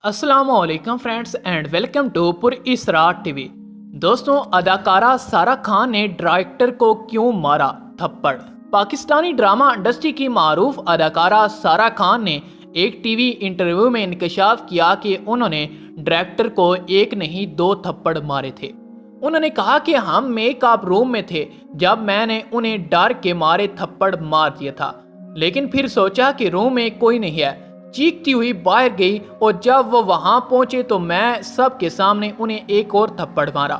अस्सलाम वालेकुम friends and welcome to पुर इसरा टीवी। दोस्तों, अदाकारा सारा खान ने डायरेक्टर को क्यों मारा थप्पड़। पाकिस्तानी ड्रामा इंडस्ट्री की मारूफ अदाकारा सारा खान ने एक टीवी इंटरव्यू में इंकशाफ किया कि उन्होंने डायरेक्टर को एक नहीं दो थप्पड़ मारे थे। उन्होंने कहा कि हम मेकअप रूम में थे जब मैंने उन्हें डर के मारे थप्पड़ मार दिया था, लेकिन फिर सोचा कि रूम में कोई नहीं है, चीखती हुई बाहर गई और जब वो वहां पहुंचे तो मैं सबके सामने उन्हें एक और थप्पड़ मारा।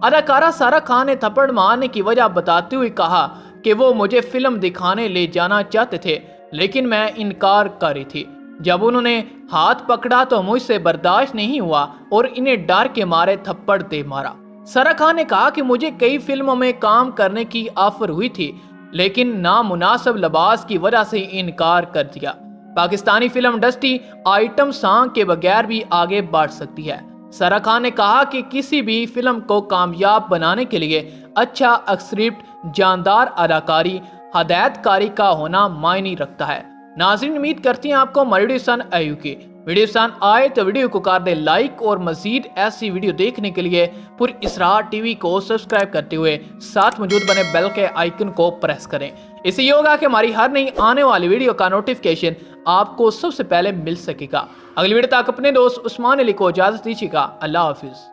अदाकारा सारा खान ने थप्पड़ मारने की वजह बताते हुए कहा कि वो मुझे फिल्म दिखाने ले जाना चाहते थे, लेकिन मैं इनकार कर रही थी। जब उन्होंने हाथ पकड़ा तो मुझसे बर्दाश्त नहीं हुआ और इन्हें डर के मारे थप्पड़ दे मारा। सारा खान ने कहा कि मुझे कई फिल्मों में काम करने की ऑफर हुई थी, लेकिन नामुनासिब लिबास की वजह से इनकार कर दिया। Pakistani film industry item song के बगैर भी आगे बढ़ सकती है। सारा खान ने कहा कि किसी भी फिल्म को कामयाब बनाने के लिए अच्छा स्क्रिप्ट, जानदार अदाकारी, हदायतकारी का होना मायने रखता है। नाज़रीन, उम्मीद करती हैं आपको हमारी वीडियो पसंद आएगी। वीडियो पसंद आए तो वीडियो को कर दे लाइक और मजीद ऐसी वीडियो देखने के लिए पुर इसरा टीवी को सब्सक्राइब करते हुए साथ मौजूद बने बेल के आइकन को प्रेस करें। इससे ये होगा कि हमारी हर नई आने वाली वीडियो का नोटिफिकेशन आपको सबसे पहले मिल सकेगा। अगली वीडियो तक अपने दोस्त उस्मान अली को इजाजत दीजिएगा। अल्लाह हाफिज।